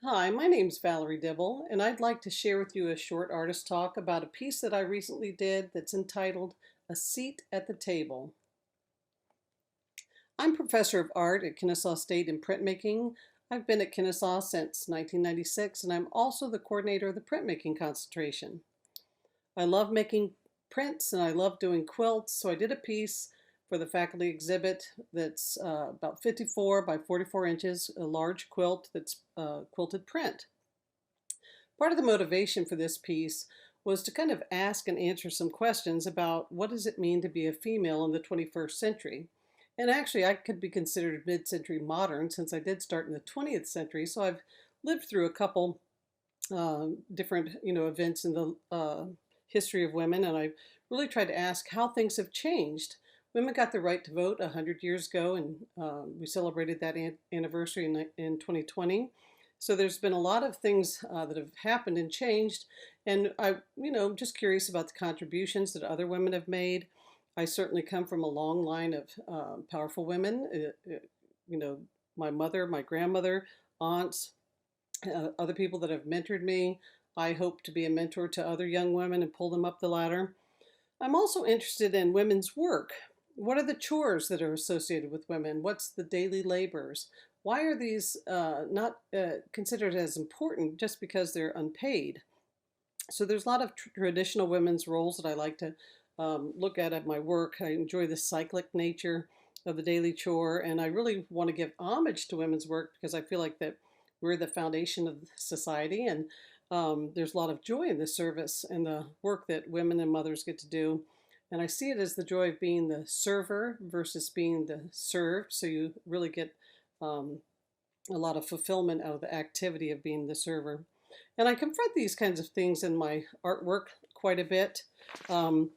Hi, my name's Valerie Dibble, and I'd like to share with you a short artist talk about a piece that I recently did that's entitled A Seat at the Table. I'm professor of art at Kennesaw State in printmaking. I've been at Kennesaw since 1996, and I'm also the coordinator of the printmaking concentration. I love making prints and I love doing quilts, so I did a piece for the faculty exhibit that's about 54 by 44 inches, a large quilt that's quilted print. Part of the motivation for this piece was to kind of ask and answer some questions about what does it mean to be a female in the 21st century. And actually, I could be considered mid-century modern since I did start in the 20th century. So I've lived through a couple different, events in the history of women, and I really tried to ask how things have changed. Women got the right to vote 100 years ago, and we celebrated that anniversary in 2020. So there's been a lot of things that have happened and changed, and just curious about the contributions that other women have made. I certainly come from a long line of powerful women. You know, my mother, my grandmother, aunts, other people that have mentored me. I hope to be a mentor to other young women and pull them up the ladder. I'm also interested in women's work. What are the chores that are associated with women? What's the daily labors? Why are these not considered as important just because they're unpaid? So there's a lot of traditional women's roles that I like to look at my work. I enjoy the cyclic nature of the daily chore, and I really want to give homage to women's work because I feel like that we're the foundation of society, and there's a lot of joy in the service and the work that women and mothers get to do. And I see it as the joy of being the server versus being the served. So you really get um, a lot of fulfillment out of the activity of being the server. And I confront these kinds of things in my artwork quite a bit. Um,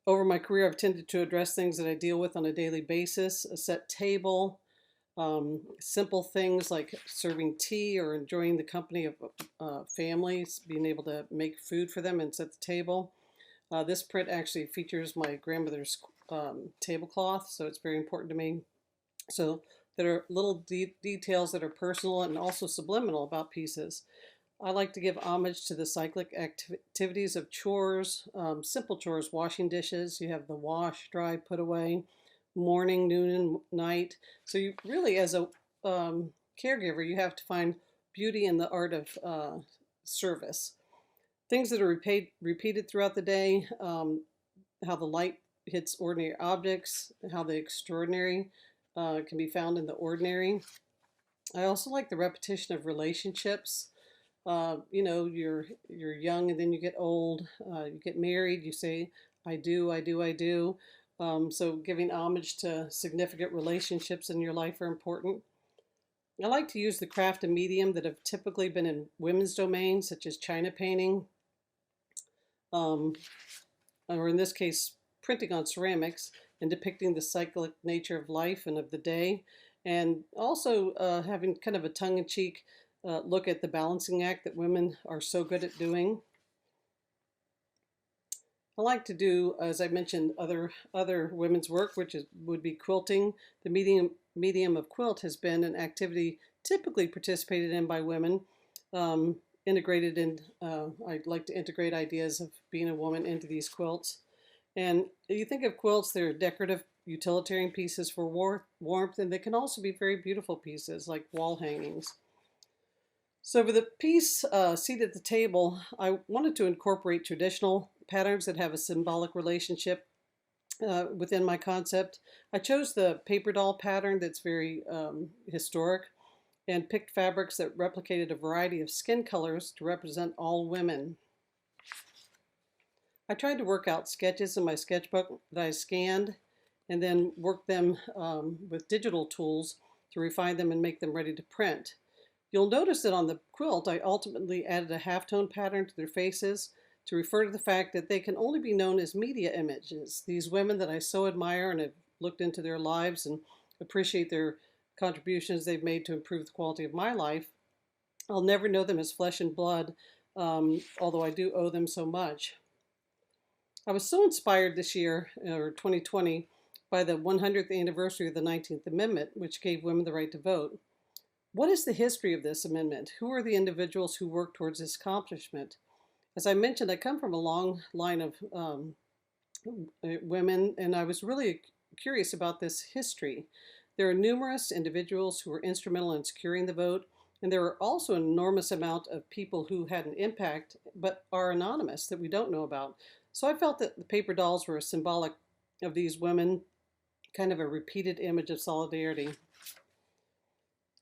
Over my career, I've tended to address things that I deal with on a daily basis: a set table, simple things like serving tea or enjoying the company of families, being able to make food for them and set the table. This print actually features my grandmother's tablecloth, so it's very important to me. So there are little details that are personal and also subliminal about pieces. I like to give homage to the cyclic activities of chores, simple chores: washing dishes. You have the wash, dry, put away, morning, noon, and night. So you really, as a caregiver, you have to find beauty in the art of service. Things that are repeated throughout the day, how the light hits ordinary objects, how the extraordinary can be found in the ordinary. I also like the repetition of relationships. You're young and then you get old. You get married. You say, "I do, I do, I do." So giving homage to significant relationships in your life are important. I like to use the craft and medium that have typically been in women's domains, such as china painting, um, or in this case, printing on ceramics and depicting the cyclic nature of life and of the day, and also having kind of a tongue-in-cheek look at the balancing act that women are so good at doing. I like to do, as I mentioned, other women's work, which would be quilting. The medium of quilt has been an activity typically participated in by women. Integrated in, I like to integrate ideas of being a woman into these quilts. And you think of quilts, they're decorative utilitarian pieces for warmth, and they can also be very beautiful pieces like wall hangings. So for the piece Seat at the Table, I wanted to incorporate traditional patterns that have a symbolic relationship within my concept. I chose the paper doll pattern that's very historic, and picked fabrics that replicated a variety of skin colors to represent all women. I tried to work out sketches in my sketchbook that I scanned and then worked them with digital tools to refine them and make them ready to print. You'll notice that on the quilt, I ultimately added a halftone pattern to their faces to refer to the fact that they can only be known as media images. These women that I so admire and have looked into their lives and appreciate their contributions they've made to improve the quality of my life, I'll never know them as flesh and blood, although I do owe them so much. I was so inspired this year, or 2020, by the 100th anniversary of the 19th Amendment, which gave women the right to vote. What is the history of this amendment? Who are the individuals who worked towards this accomplishment? As I mentioned, I come from a long line of women, and I was really curious about this history. There are numerous individuals who were instrumental in securing the vote, and there are also an enormous amount of people who had an impact but are anonymous that we don't know about. So I felt that the paper dolls were symbolic of these women, kind of a repeated image of solidarity.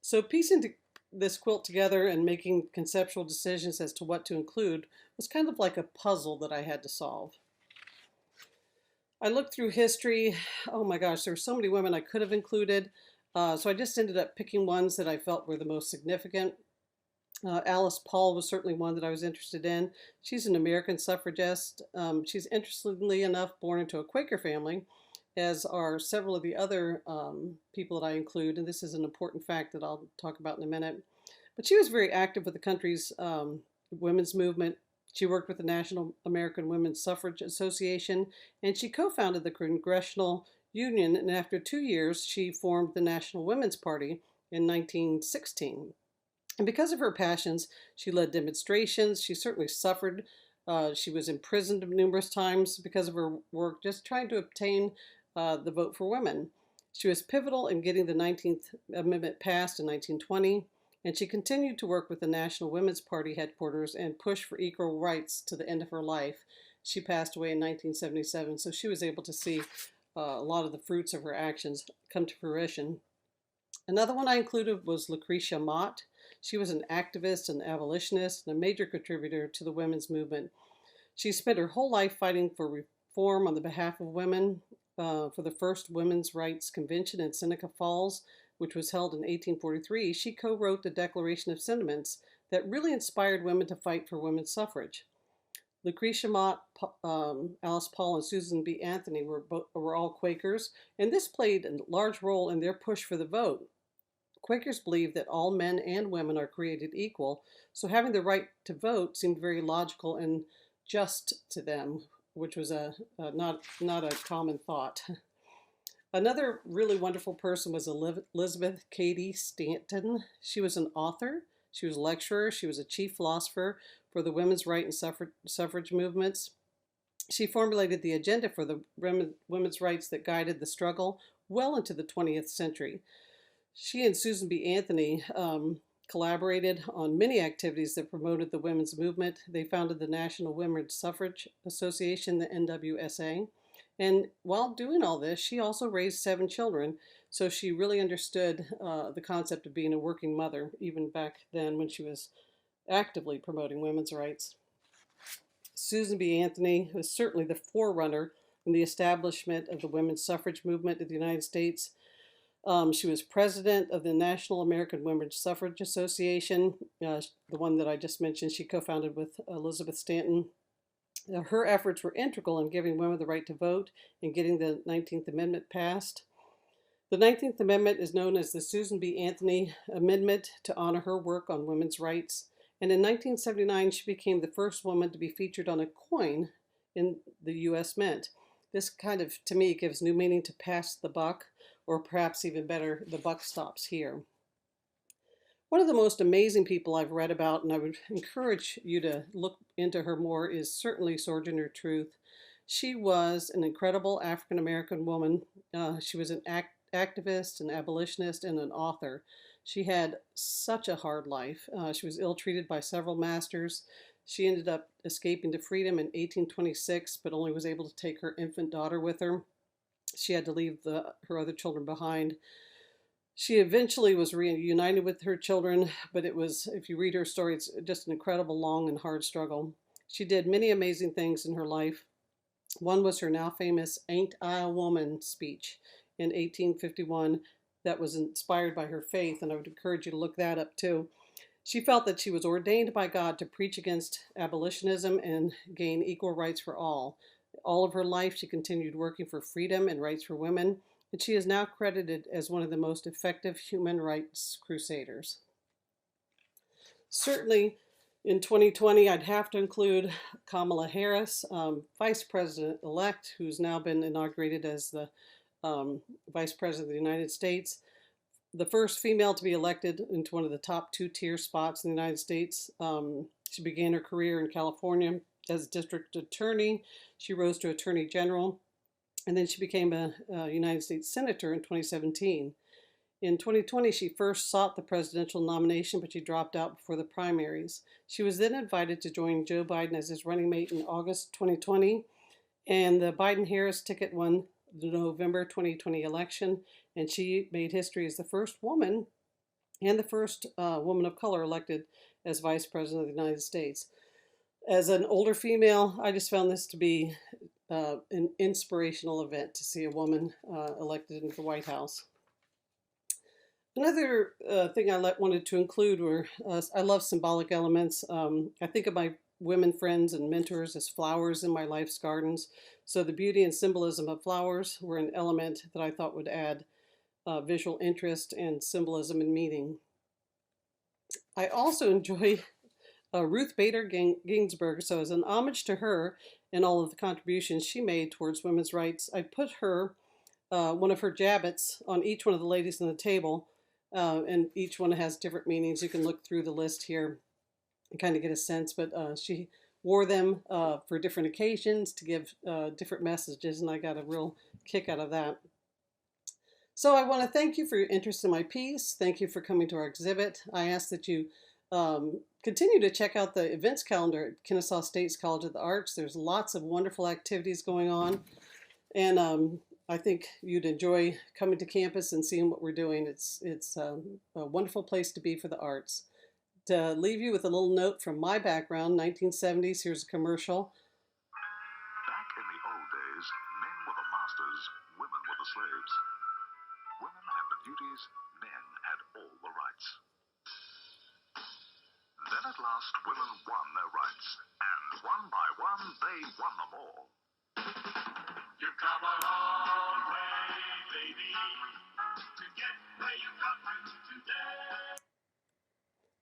So piecing this quilt together and making conceptual decisions as to what to include was kind of like a puzzle that I had to solve. I looked through history. Oh my gosh, there were so many women I could have included. So I just ended up picking ones that I felt were the most significant. Alice Paul was certainly one that I was interested in. She's an American suffragist. She's interestingly enough born into a Quaker family, as are several of the other people that I include, and this is an important fact that I'll talk about in a minute. But she was very active with the country's women's movement. She worked with the National American Women's Suffrage Association, and she co-founded the Congressional Union, and after 2 years, she formed the National Women's Party in 1916. And because of her passions, she led demonstrations. She certainly suffered. She was imprisoned numerous times because of her work, just trying to obtain the vote for women. She was pivotal in getting the 19th Amendment passed in 1920, and she continued to work with the National Women's Party headquarters and push for equal rights to the end of her life. She passed away in 1977, so she was able to see a lot of the fruits of her actions come to fruition. Another one I included was Lucretia Mott. She was an activist and abolitionist and a major contributor to the women's movement. She spent her whole life fighting for reform on the behalf of women. For the first Women's Rights Convention in Seneca Falls, which was held in 1843, she co-wrote the Declaration of Sentiments that really inspired women to fight for women's suffrage. Lucretia Mott, Alice Paul, and Susan B. Anthony were all Quakers, and this played a large role in their push for the vote. Quakers believed that all men and women are created equal, so having the right to vote seemed very logical and just to them, which was not a common thought. Another really wonderful person was Elizabeth Cady Stanton. She was an author, she was a lecturer, she was a chief philosopher for the women's right and suffrage movements. She formulated the agenda for the women's rights that guided the struggle well into the 20th century. She and Susan B. Anthony collaborated on many activities that promoted the women's movement. They founded the National Women's Suffrage Association, the NWSA. And while doing all this, she also raised 7 children. So she really understood the concept of being a working mother, even back then when she was actively promoting women's rights. Susan B. Anthony was certainly the forerunner in the establishment of the women's suffrage movement in the United States. She was president of the National American Women's Suffrage Association, the one that I just mentioned. She co-founded with Elizabeth Stanton. Her efforts were integral in giving women the right to vote and getting the 19th Amendment passed. The 19th Amendment is known as the Susan B. Anthony Amendment to honor her work on women's rights. And in 1979, she became the first woman to be featured on a coin in the U.S. Mint. This kind of, to me, gives new meaning to pass the buck, or perhaps even better, the buck stops here. One of the most amazing people I've read about, and I would encourage you to look into her more, is certainly Sojourner Truth. She was an incredible African-American woman. She was an activist, an abolitionist, and an author. She had such a hard life. She was ill-treated by several masters. She ended up escaping to freedom in 1826, but only was able to take her infant daughter with her. She had to leave her other children behind. She eventually was reunited with her children, but it was, if you read her story, it's just an incredible, long, and hard struggle. She did many amazing things in her life. One was her now famous "Ain't I a Woman" speech in 1851 that was inspired by her faith, and I would encourage you to look that up too. She felt that she was ordained by God to preach against abolitionism and gain equal rights for all. All of her life, she continued working for freedom and rights for women, and she is now credited as one of the most effective human rights crusaders. Certainly, in 2020, I'd have to include Kamala Harris, Vice President-elect, who's now been inaugurated as the Vice President of the United States. the first female to be elected into one of the top two-tier spots in the United States. She began her career in California as district attorney. She rose to attorney general, and then she became a United States senator in 2017. In 2020, she first sought the presidential nomination, but she dropped out before the primaries. She was then invited to join Joe Biden as his running mate in August 2020, and the Biden-Harris ticket won the November 2020 election, and she made history as the first woman and the first woman of color elected as Vice President of the United States. As an older female, I just found this to be an inspirational event to see a woman elected into the White House. Another thing I wanted to include were, I love symbolic elements. I think of my women friends and mentors as flowers in my life's gardens. So the beauty and symbolism of flowers were an element that I thought would add visual interest and symbolism and meaning. I also enjoy Ruth Bader Ginsburg. So as an homage to her and all of the contributions she made towards women's rights, I put her, one of her jabots on each one of the ladies on the table. And each one has different meanings. You can look through the list here and kind of get a sense, but she wore them for different occasions to give different messages, and I got a real kick out of that. So I want to thank you for your interest in my piece. Thank you for coming to our exhibit. I ask that you continue to check out the events calendar at Kennesaw State's College of the Arts. There's lots of wonderful activities going on, and I think you'd enjoy coming to campus and seeing what we're doing. It's a wonderful place to be for the arts. To leave you with a little note from my background, 1970s, here's a commercial. Back in the old days, men were the masters, women were the slaves. Women had the duties, men had all the rights. Then at last, women won their rights, and one by one, they won them all. You've come a long way, baby, to get where you got to today.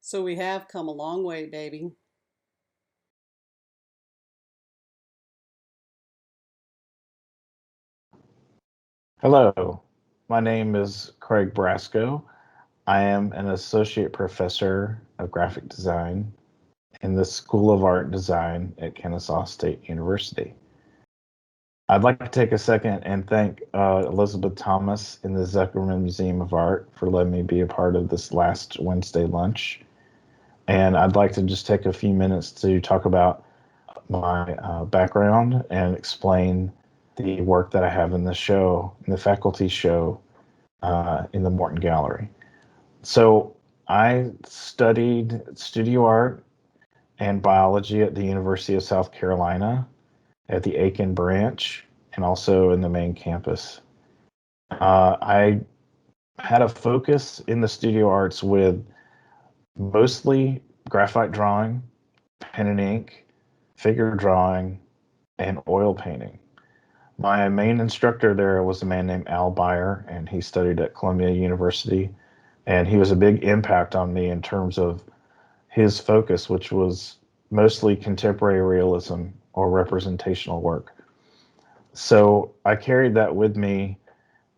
So we have come a long way, baby. Hello, my name is Craig Brasco. I am an associate professor of graphic design in the School of Art and Design at Kennesaw State University. I'd like to take a second and thank Elizabeth Thomas in the Zuckerman Museum of Art for letting me be a part of this last Wednesday lunch. And I'd like to just take a few minutes to talk about my background and explain the work that I have in the show, in the faculty show in the Morton Gallery. So I studied studio art and biology at the University of South Carolina at the Aiken branch and also in the main campus. I had a focus in the studio arts with mostly graphite drawing, pen and ink, figure drawing, and oil painting. My main instructor there was a man named Al Beyer, and he studied at Columbia University, and he was a big impact on me in terms of his focus, which was mostly contemporary realism or representational work. So I carried that with me,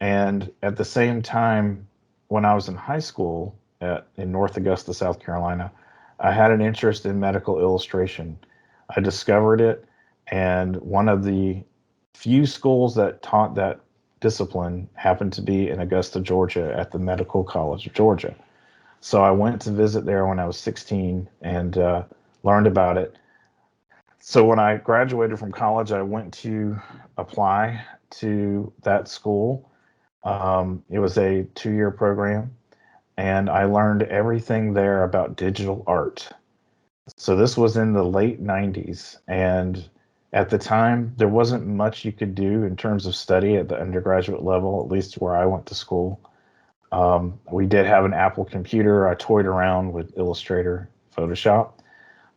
and at the same time, when I was in high school in North Augusta, South Carolina, I had an interest in medical illustration. I discovered it, and one of the few schools that taught that discipline happened to be in Augusta, Georgia at the Medical College of Georgia. So I went to visit there when I was 16 and learned about it. So when I graduated from college, I went to apply to that school. It was a 2-year program, and I learned everything there about digital art. So this was in the late 90s, and at the time, there wasn't much you could do in terms of study at the undergraduate level, at least where I went to school. We did have an Apple computer. I toyed around with Illustrator, Photoshop,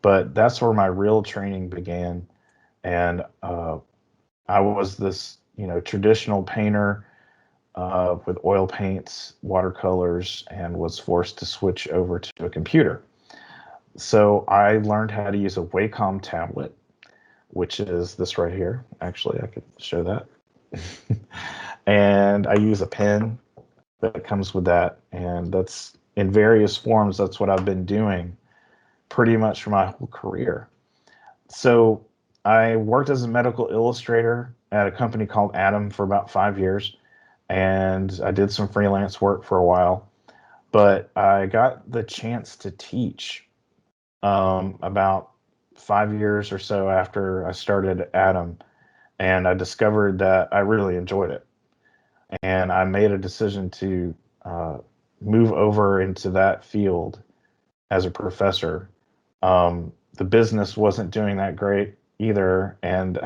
but that's where my real training began. And I was this, traditional painter with oil paints, watercolors, and was forced to switch over to a computer. So I learned how to use a Wacom tablet, which is this right here. Actually, I could show that. And I use a pen that comes with that. And that's in various forms. That's what I've been doing pretty much for my whole career. So I worked as a medical illustrator at a company called Atom for about 5 years, and I did some freelance work for a while. But I got the chance to teach about 5 years or so after I started Atom, and I discovered that I really enjoyed it. And I made a decision to uh, move over into that field as a professor. The business wasn't doing that great either, and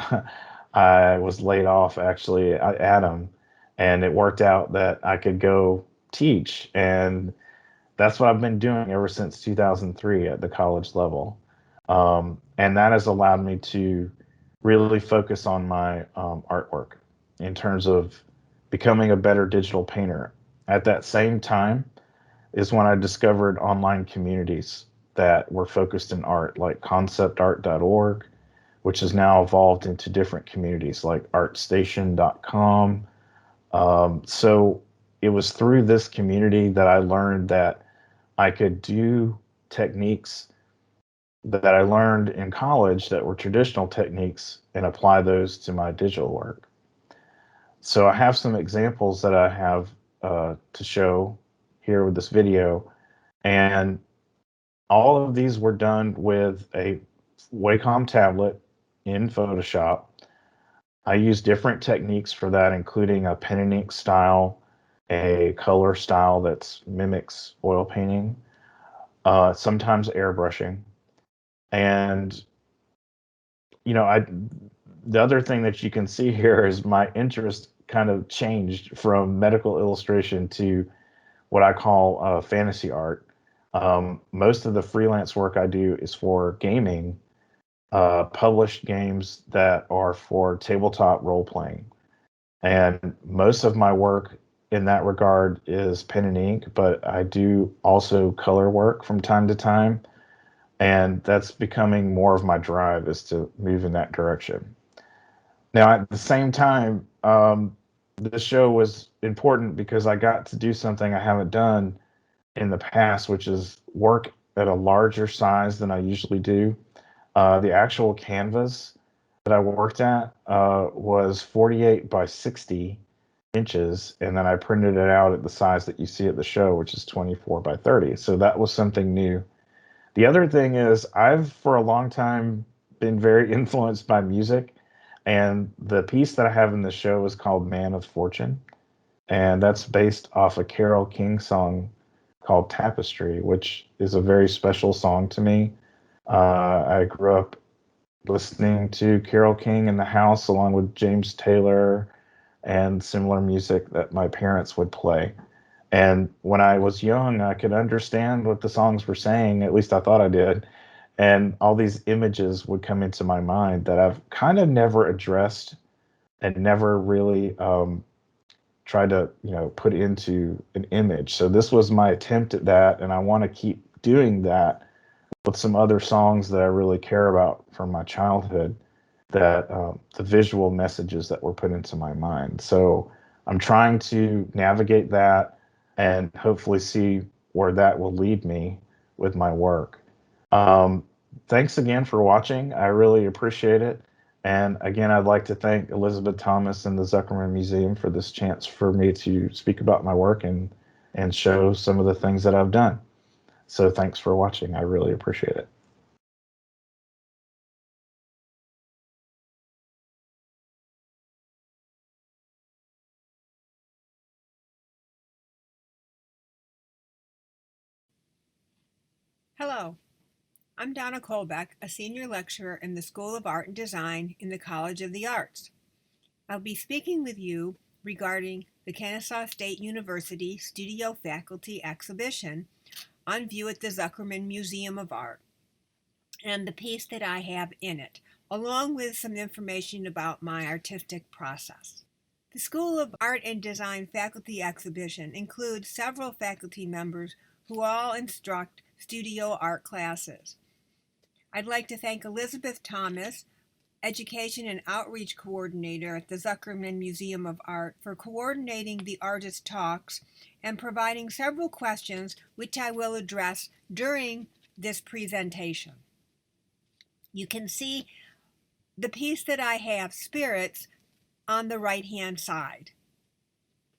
I was laid off actually at Atom, and it worked out that I could go teach, and that's what I've been doing ever since 2003 at the college level. And that has allowed me to really focus on my artwork in terms of becoming a better digital painter. At that same time is when I discovered online communities that were focused in art, like conceptart.org, which has now evolved into different communities like artstation.com. So it was through this community that I learned that I could do techniques that I learned in college that were traditional techniques and apply those to my digital work. So I have some examples that I have to show here with this video, and all of these were done with a Wacom tablet in Photoshop. I use different techniques for that, including a pen and ink style, a color style that mimics oil painting, sometimes airbrushing. And you know, I the other thing that you can see here is my interest kind of changed from medical illustration to what I call fantasy art. Most of the freelance work I do is for gaming, published games that are for tabletop role playing. And most of my work in that regard is pen and ink, but I do also color work from time to time. And that's becoming more of my drive is to move in that direction. Now, at the same time, this show was important because I got to do something I haven't done in the past, which is work at a larger size than I usually do. The actual canvas that I worked at was 48 by 60 inches, and then I printed it out at the size that you see at the show, which is 24 by 30. So that was something new. The other thing is, I've for a long time been very influenced by music, and the piece that I have in the show is called Man of Fortune, and that's based off a Carole King song called Tapestry, which is a very special song to me. I grew up listening to Carole King in the house along with James Taylor and similar music that my parents would play. And when I was young, I could understand what the songs were saying, at least I thought I did. And all these images would come into my mind that I've kind of never addressed and never really tried to, put into an image. So this was my attempt at that, and I want to keep doing that with some other songs that I really care about from my childhood, that the visual messages that were put into my mind. So I'm trying to navigate that and hopefully see where that will lead me with my work. Um, Thanks again for watching. I really appreciate it. And again, I'd like to thank Elizabeth Thomas and the Zuckerman Museum for this chance for me to speak about my work and show some of the things that I've done. So thanks for watching. I really appreciate it. Hello, I'm Donna Kolbeck, a senior lecturer in the School of Art and Design in the College of the Arts. I'll be speaking with you regarding the Kennesaw State University Studio Faculty Exhibition on view at the Zuckerman Museum of Art and the piece that I have in it, along with some information about my artistic process. The School of Art and Design Faculty Exhibition includes several faculty members who all instruct studio art classes. I'd like to thank Elizabeth Thomas, Education and Outreach Coordinator at the Zuckerman Museum of Art, for coordinating the artist talks and providing several questions which I will address during this presentation. You can see the piece that I have, Spirits, on the right-hand side.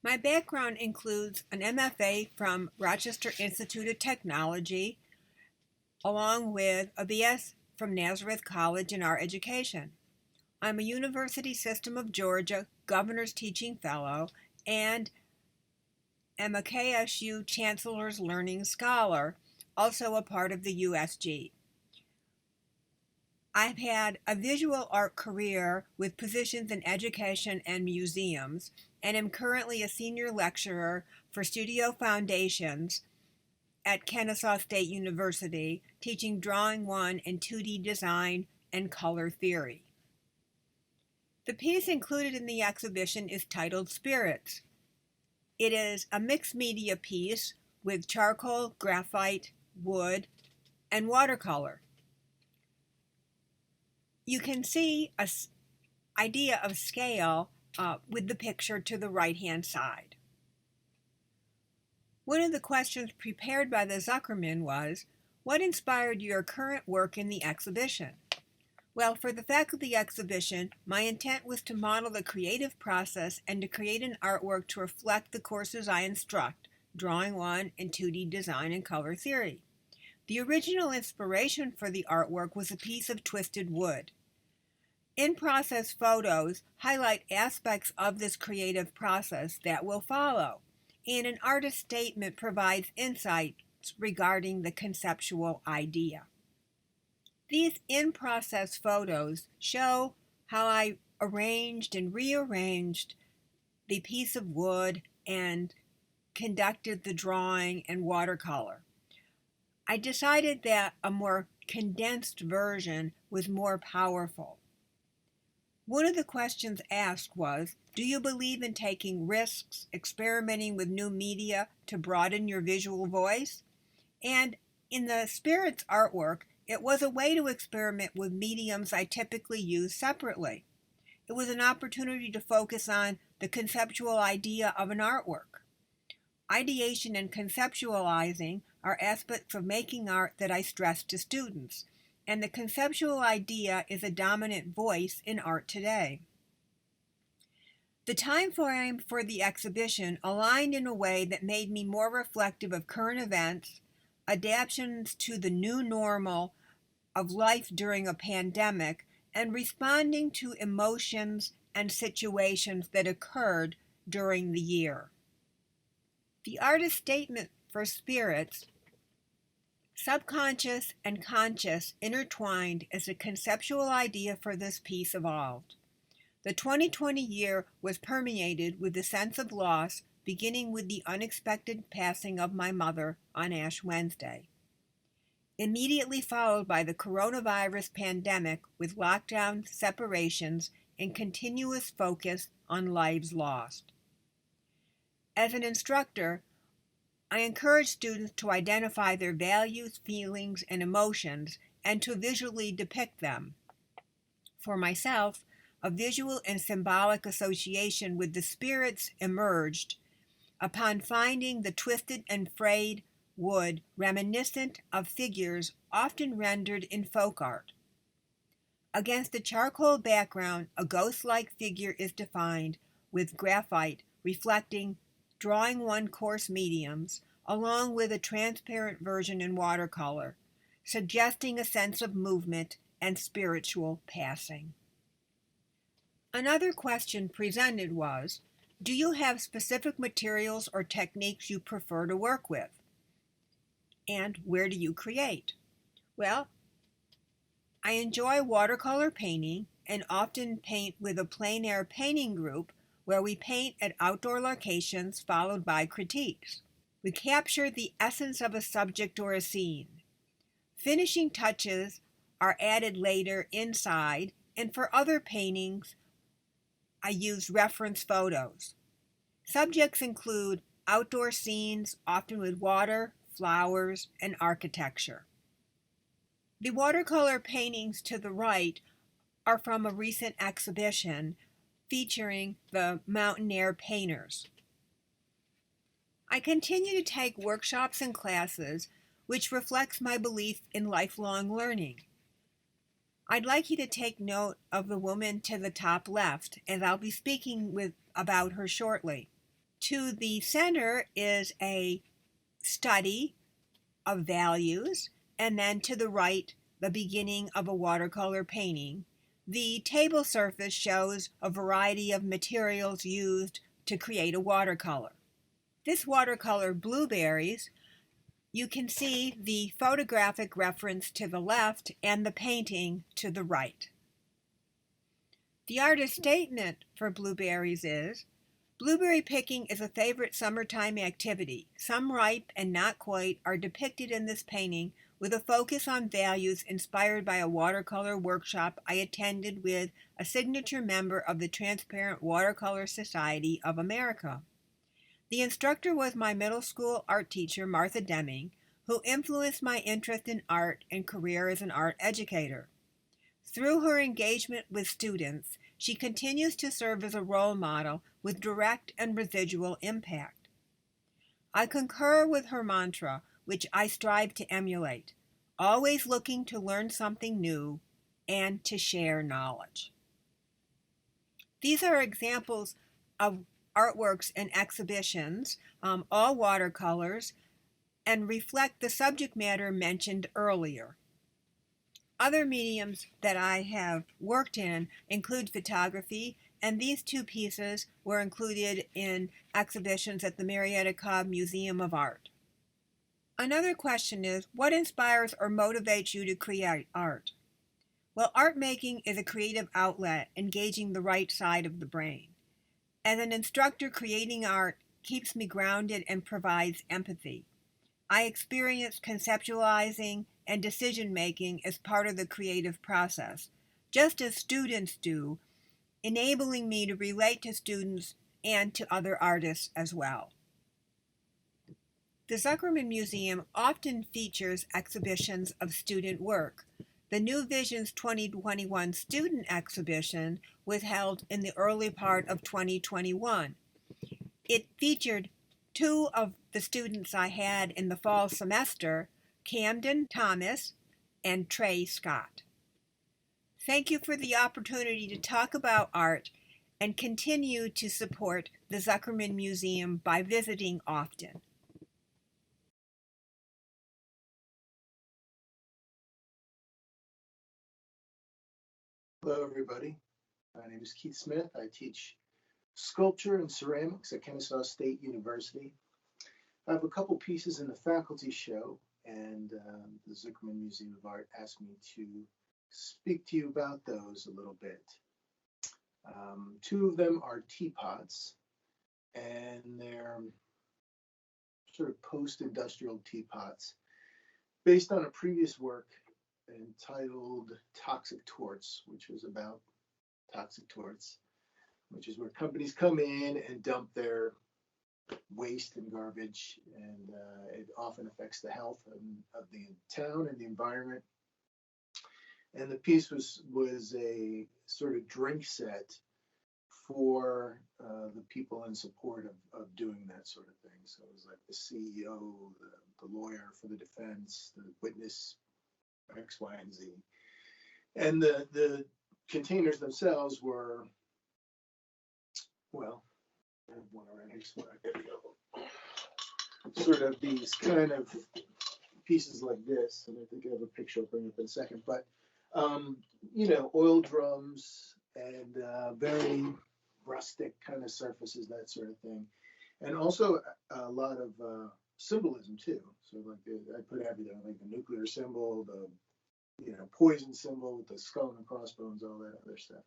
My background includes an MFA from Rochester Institute of Technology, along with a BS from Nazareth College in Art Education. I'm a University System of Georgia Governor's Teaching Fellow and am a KSU Chancellor's Learning Scholar, also a part of the USG. I've had a visual art career with positions in education and museums, and am currently a senior lecturer for Studio Foundations at Kennesaw State University, teaching Drawing 1 and 2D design and color theory. The piece included in the exhibition is titled Spirits. It is a mixed media piece with charcoal, graphite, wood, and watercolor. You can see an idea of scale with the picture to the right-hand side. One of the questions prepared by the Zuckerman was, what inspired your current work in the exhibition? Well, for the faculty exhibition, my intent was to model the creative process and to create an artwork to reflect the courses I instruct, Drawing 1 and 2D design and color theory. The original inspiration for the artwork was a piece of twisted wood. In-process photos highlight aspects of this creative process that will follow, and an artist statement provides insights regarding the conceptual idea. These in-process photos show how I arranged and rearranged the piece of wood and conducted the drawing and watercolor. I decided that a more condensed version was more powerful. One of the questions asked was, do you believe in taking risks, experimenting with new media to broaden your visual voice? And in the Spirits artwork, it was a way to experiment with mediums I typically use separately. It was an opportunity to focus on the conceptual idea of an artwork. Ideation and conceptualizing are aspects of making art that I stress to students, and the conceptual idea is a dominant voice in art today. The time frame for the exhibition aligned in a way that made me more reflective of current events, adaptations to the new normal of life during a pandemic, and responding to emotions and situations that occurred during the year. The artist statement for Spirits, subconscious and conscious intertwined as a conceptual idea for this piece evolved. The 2020 year was permeated with the sense of loss, beginning with the unexpected passing of my mother on Ash Wednesday. Immediately followed by the coronavirus pandemic with lockdown separations and continuous focus on lives lost. As an instructor, I encourage students to identify their values, feelings, and emotions and to visually depict them. For myself, a visual and symbolic association with the spirits emerged upon finding the twisted and frayed wood reminiscent of figures often rendered in folk art. Against a charcoal background, a ghost-like figure is defined with graphite reflecting Drawing 1 course mediums, along with a transparent version in watercolor, suggesting a sense of movement and spiritual passing. Another question presented was, do you have specific materials or techniques you prefer to work with? And where do you create? Well, I enjoy watercolor painting and often paint with a plein air painting group where we paint at outdoor locations followed by critiques. We capture the essence of a subject or a scene. Finishing touches are added later inside, and for other paintings, I use reference photos. Subjects include outdoor scenes, often with water, flowers, and architecture. The watercolor paintings to the right are from a recent exhibition featuring the Mountain Air painters. I continue to take workshops and classes, which reflects my belief in lifelong learning. I'd like you to take note of the woman to the top left, as I'll be speaking about her shortly. To the center is a study of values, and then to the right, the beginning of a watercolor painting. The table surface shows a variety of materials used to create a watercolor. This watercolor, Blueberries, you can see the photographic reference to the left and the painting to the right. The artist's statement for Blueberries is, blueberry picking is a favorite summertime activity. Some ripe and not quite are depicted in this painting with a focus on values inspired by a watercolor workshop I attended with a signature member of the Transparent Watercolor Society of America. The instructor was my middle school art teacher, Martha Deming, who influenced my interest in art and career as an art educator. Through her engagement with students, she continues to serve as a role model with direct and residual impact. I concur with her mantra, which I strive to emulate, always looking to learn something new and to share knowledge. These are examples of artworks and exhibitions, all watercolors, and reflect the subject matter mentioned earlier. Other mediums that I have worked in include photography, and these two pieces were included in exhibitions at the Marietta Cobb Museum of Art. Another question is, what inspires or motivates you to create art? Well, art making is a creative outlet engaging the right side of the brain. As an instructor, creating art keeps me grounded and provides empathy. I experience conceptualizing and decision-making as part of the creative process, just as students do, enabling me to relate to students and to other artists as well. The Zuckerman Museum often features exhibitions of student work. The New Visions 2021 student exhibition was held in the early part of 2021. It featured two of the students I had in the fall semester, Camden Thomas and Trey Scott. Thank you for the opportunity to talk about art and continue to support the Zuckerman Museum by visiting often. Hello, everybody. My name is Keith Smith. I teach sculpture and ceramics at Kennesaw State University. I have a couple pieces in the faculty show, and the Zuckerman Museum of Art asked me to speak to you about those a little bit. Two of them are teapots, and they're sort of post-industrial teapots based on a previous work entitled Toxic Torts, which was about toxic torts, which is where companies come in and dump their waste and garbage, and it often affects the health of the town and the environment. And the piece was a sort of drink set for the people in support of doing that sort of thing. So it was like the CEO, the lawyer for the defense, the witness, X, Y, and Z. And the containers themselves were, well, I have one around here somewhere. There we go. Sort of these kind of pieces like this, and I think I have a picture I'll bring up in a second. But oil drums and very rustic kind of surfaces, that sort of thing, and also a lot of symbolism too. So like I put everything, like the nuclear symbol, the poison symbol with the skull and crossbones, all that other stuff.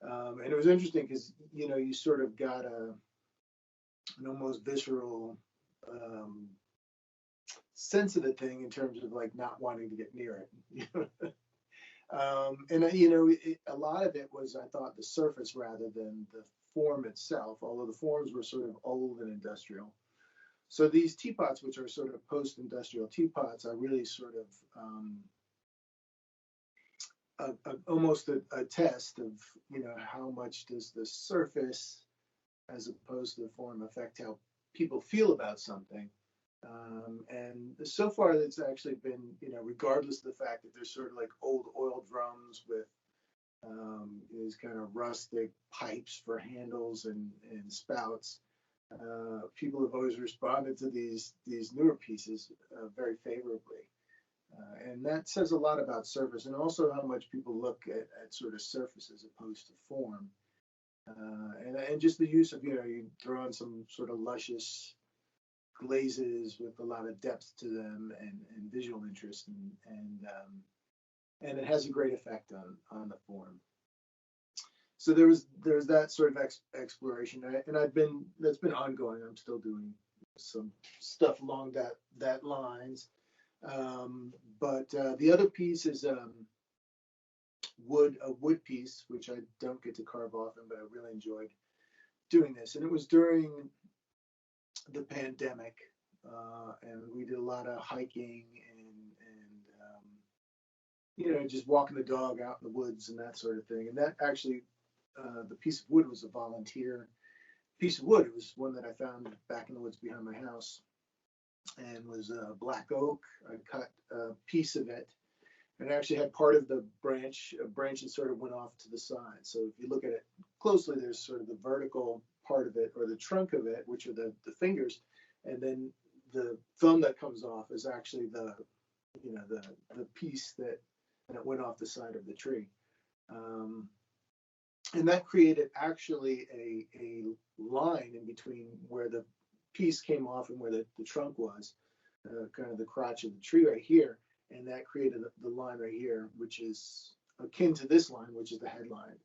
And it was interesting because you sort of got an almost visceral sense of the thing in terms of like not wanting to get near it. And a lot of it was, I thought, the surface rather than the form itself, although the forms were sort of old and industrial. So these teapots, which are sort of post-industrial teapots, are really sort of almost a test of how much does the surface as opposed to the form affect how people feel about something. And so far, it's actually been, regardless of the fact that there's sort of like old oil drums with these kind of rustic pipes for handles and spouts. People have always responded to these newer pieces very favorably. And that says a lot about surface and also how much people look at sort of surface as opposed to form. And just the use of, you throw on some sort of luscious glazes with a lot of depth to them and visual interest, and it has a great effect on the form. So there's that sort of exploration, and that's been ongoing. I'm still doing some stuff along that lines. But the other piece is a wood piece, which I don't get to carve often, but I really enjoyed doing this. And it was during the pandemic, and we did a lot of hiking and just walking the dog out in the woods and that sort of thing. And that actually, the piece of wood was a volunteer piece of wood. It was one that I found back in the woods behind my house, and was black oak. I cut a piece of it, and actually had part of the a branch that sort of went off to the side. So if you look at it closely, there's sort of the vertical part of it, or the trunk of it, which are the fingers, and then the thumb that comes off is actually the piece that went off the side of the tree. And that created actually a line in between where the piece came off and where the trunk was, kind of the crotch of the tree right here. And that created the line right here, which is akin to this line, which is the headline.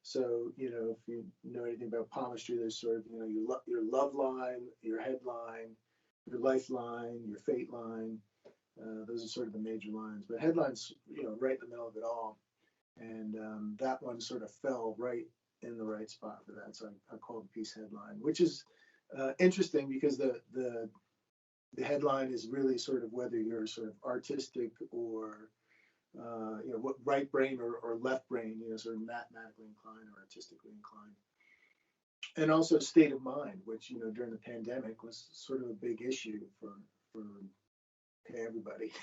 So, if you know anything about palmistry, there's sort of, your love line, your headline, your lifeline, your fate line. Those are sort of the major lines. But headlines, right in the middle of it all. And that one sort of fell right in the right spot for that. So I called the piece headline, which is interesting because the headline is really sort of whether you're sort of artistic or what right brain or left brain, sort of mathematically inclined or artistically inclined. And also state of mind, which during the pandemic was sort of a big issue for everybody.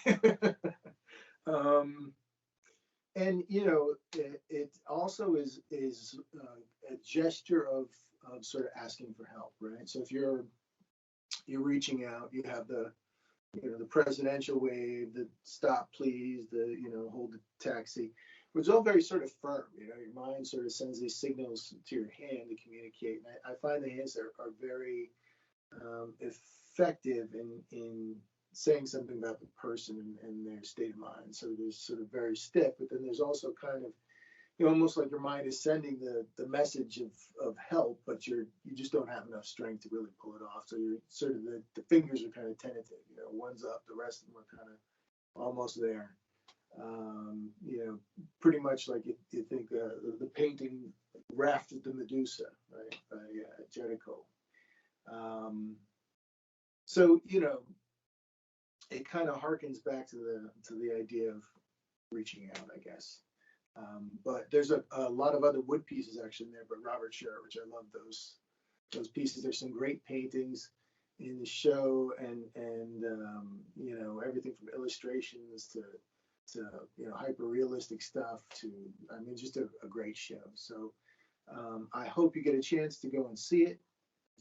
And it also is a gesture of sort of asking for help, right? So if you're reaching out, you have the presidential wave, the stop please, the hold the taxi. It's all very sort of firm. Your mind sort of sends these signals to your hand to communicate. And I find the hands are very effective in saying something about the person and their state of mind. So there's sort of very stiff, but then there's also kind of, almost like your mind is sending the message of help, but you just don't have enough strength to really pull it off. So you're sort of the fingers are kind of tentative. One's up, the rest of them are kind of almost there. Pretty much like you think the painting Raft of the Medusa, right, by Jericho. So it kind of harkens back to the idea of reaching out, I guess. But there's a lot of other wood pieces actually in there, but Robert Sher, which I love those pieces. There's some great paintings in the show, and everything from illustrations to hyper realistic stuff to, just a great show. So I hope you get a chance to go and see it.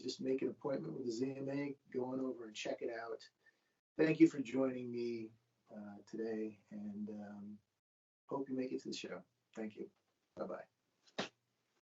Just make an appointment with the ZMA, go on over and check it out. Thank you for joining me today, and hope you make it to the show. Thank you. Bye-bye.